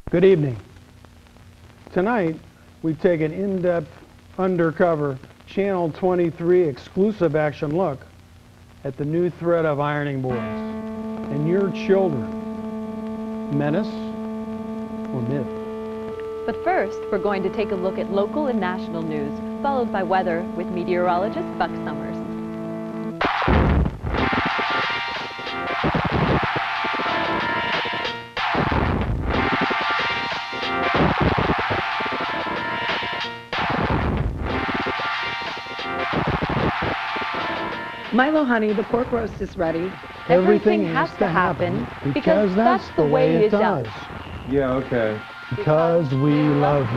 Good evening. Tonight, we take an in-depth, undercover, Channel 23 exclusive action look at the new threat of ironing boards and your children. Menace or myth? But first, we're going to take a look at local and national news, followed by weather with meteorologist Buck Summers. Milo, honey, the pork roast is ready. Everything has to happen because that's the way it does. Yeah, okay. Because we love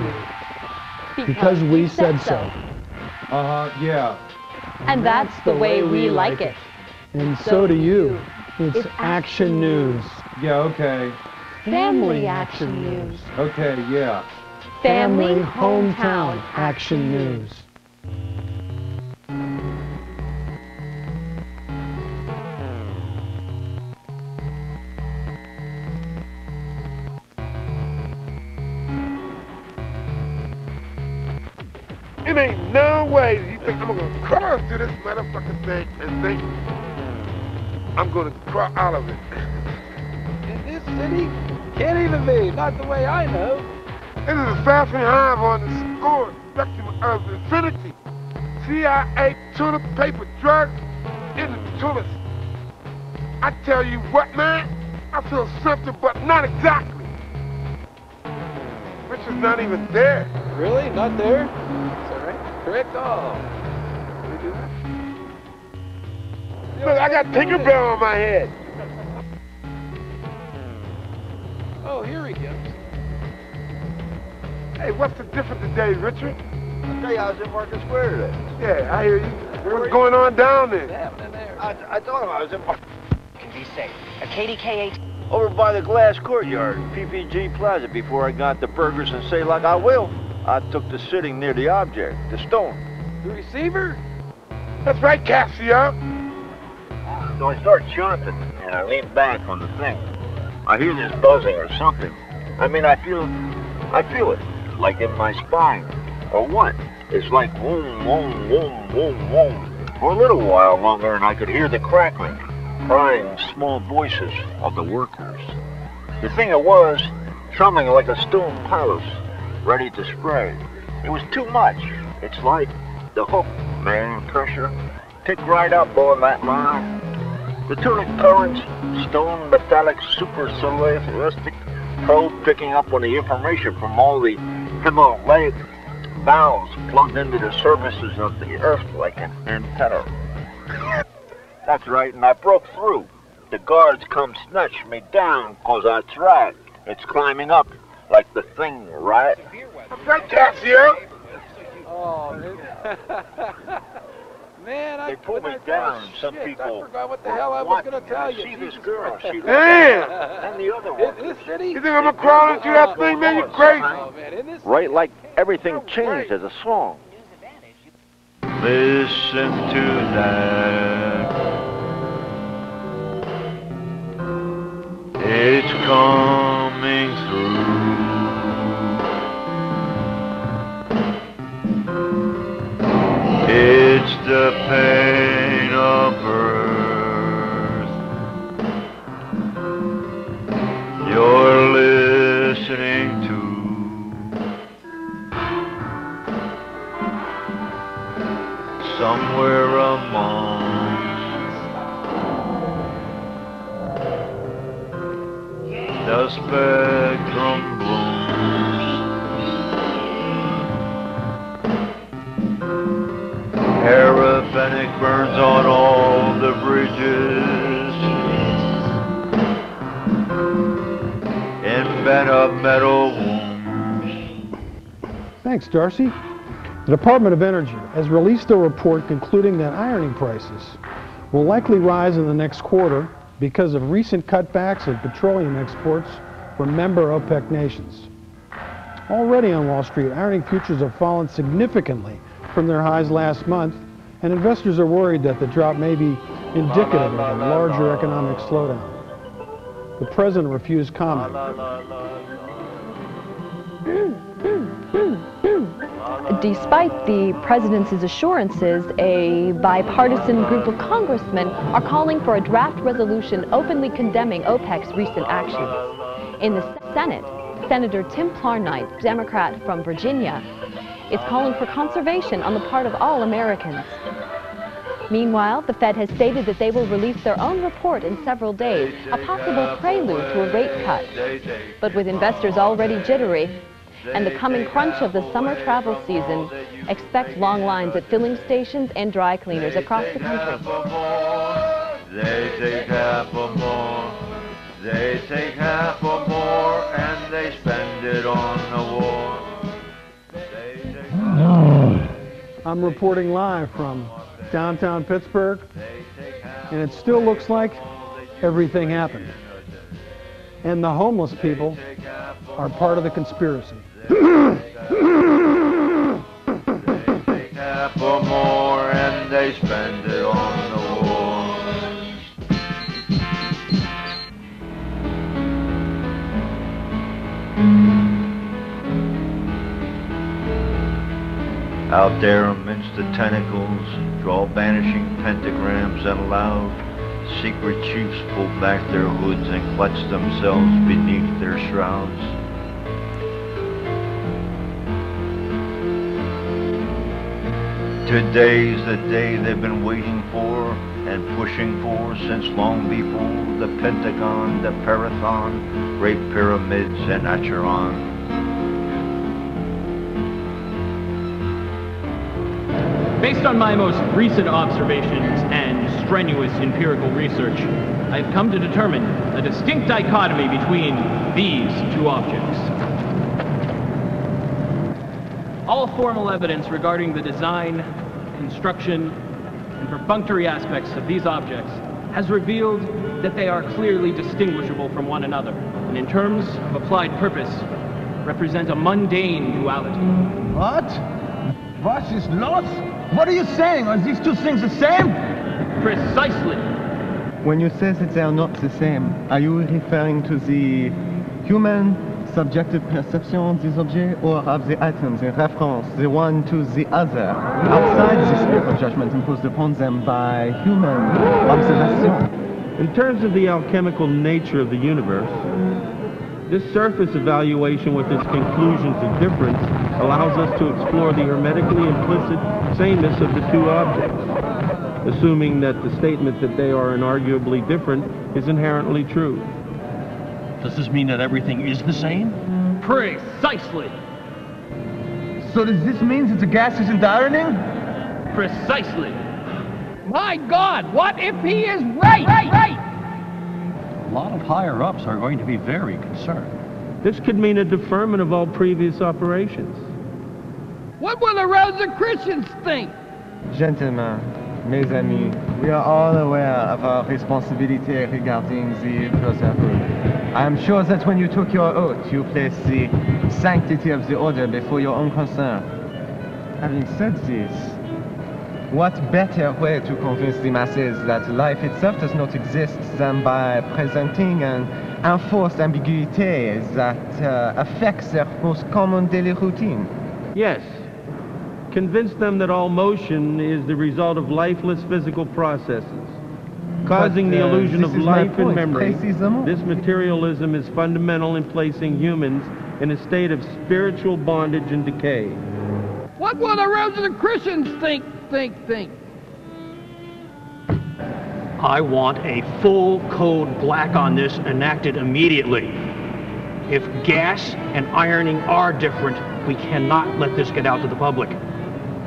you. Because we said so. Yeah. And that's the way we like it. And so do you. It's action news. Yeah, okay. Family action news. Okay, yeah. Family hometown action news. It ain't no way you think I'm gonna crawl through this motherfucking thing and think I'm gonna crawl out of it. In this city? Can't even be, not the way I know. This is a Saffron Hive on the score spectrum of infinity. CIA tulip paper drug in the tulips. I tell you what, man, I feel something, but not exactly. Which is not even there. Really? Not there? Is that right? Correct call. Look, I got Tinkerbell on my head. Oh, here he goes. Hey, what's the difference today, Richard? I tell you, I was in Market Square today. Yeah, I hear you. What's going on down there? What's happening there? I told him I was in Market Can be safe. A KDKH. over by the glass courtyard, PPG Plaza, before I got the burgers and say like I will. I took the sitting near the object, the stone. The receiver? That's right, Cassio. So I start chomping, and I lean back on the thing. I hear this buzzing or something. I mean, I feel it, like in my spine. Or what? It's like boom, boom, boom, boom, boom. For a little while longer, and I could hear the crackling, crying small voices of the workers. The thing it was, trembling like a stone palace, ready to spray. It was too much. It's like the hook, man, pressure. Pick right up on that line. The tulip currents, stone, metallic, super celestic probe picking up on the information from all the Himalaic valves plugged into the surfaces of the earth like an antenna. That's right, and I broke through. The guards come snatch me down, 'cause that's right. It's climbing up like the thing, right? That's right, Cassio. Oh, man. Man, They pulled me down. Some people. I forgot what the hell I was going to tell you. See this girl? She Damn! and the other In one. this city? You think I'm gonna crawl into that thing, man? You crazy. Oh, man, in this Right, like everything changed as a song. Listen to that. It's coming through. It's the pain of birth. You're listening to. Somewhere among the spectrum blooms. Paraffinic burns on all the bridges. In bent-up metal wounds. Thanks, Darcy. The Department of Energy has released a report concluding that ironing prices will likely rise in the next quarter because of recent cutbacks in petroleum exports from member OPEC nations. Already on Wall Street, ironing futures have fallen significantly from their highs last month, and investors are worried that the drop may be indicative of a larger economic slowdown. The president refused comment. Despite the president's assurances, a bipartisan group of congressmen are calling for a draft resolution openly condemning OPEC's recent actions. In the Senate, Senator Tim Clarknight, Democrat from Virginia, is calling for conservation on the part of all Americans. Meanwhile, the Fed has stated that they will release their own report in several days, a possible prelude to a rate cut. But with investors already jittery, and the coming crunch of the summer travel season, expect long lines at filling stations and dry cleaners across the country. They take half or more. They take half or more, and they spend it on the war. I'm reporting live from downtown Pittsburgh, and it still looks like everything happened. And the homeless people are part of the conspiracy. They take half or more, and they spend it on the war. Out there amidst the tentacles, draw banishing pentagrams, and aloud, secret chiefs pull back their hoods and clutch themselves beneath their shrouds. Today's the day they've been waiting for and pushing for since long before the Pentagon, the Parathon, Great Pyramids, and Acheron. Based on my most recent observations and strenuous empirical research, I've come to determine a distinct dichotomy between these two objects. All formal evidence regarding the design, construction, and perfunctory aspects of these objects has revealed that they are clearly distinguishable from one another, and in terms of applied purpose, represent a mundane duality. What? What is lost? What are you saying? Are these two things the same? Precisely. When you say that they are not the same, are you referring to the human subjective perception of these objects, or of the items in reference, the one to the other, outside the sphere of judgment imposed upon them by human observation? In terms of the alchemical nature of the universe, this surface evaluation with its conclusions of difference allows us to explore the hermetically implicit sameness of the two objects, assuming that the statement that they are inarguably different is inherently true. Does this mean that everything is the same? Precisely. So does this mean that the gas isn't ironing? Precisely. My God, what if he is right? A lot of higher-ups are going to be very concerned. This could mean a deferment of all previous operations. What will the Rosicrucians think? Gentlemen, mes amis, we are all aware of our responsibility regarding the Brotherhood. I am sure that when you took your oath, you placed the sanctity of the order before your own concern. Having said this, what better way to convince the masses that life itself does not exist than by presenting an enforced ambiguity that affects their most common daily routine? Yes. Convince them that all motion is the result of lifeless physical processes, causing the illusion of life and memory. This materialism is fundamental in placing humans in a state of spiritual bondage and decay. What will the Rosicrucians think? I want a full code black on this enacted immediately. If gas and ironing are different, we cannot let this get out to the public.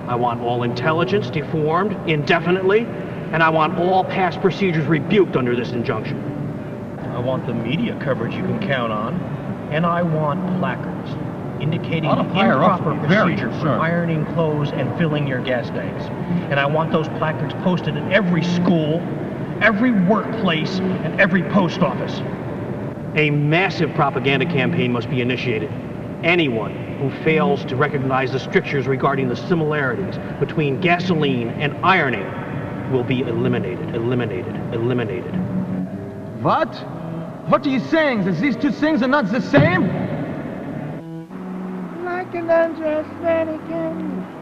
I want all intelligence deformed indefinitely, and I want all past procedures rebuked under this injunction. I want the media coverage you can count on, and I want placards indicating improper procedures for ironing clothes and filling your gas tanks. And I want those placards posted in every school, every workplace, and every post office. A massive propaganda campaign must be initiated. Anyone who fails to recognize the strictures regarding the similarities between gasoline and ironing will be eliminated. What? What are you saying? That these two things are not the same? fucking dangerous mannequin.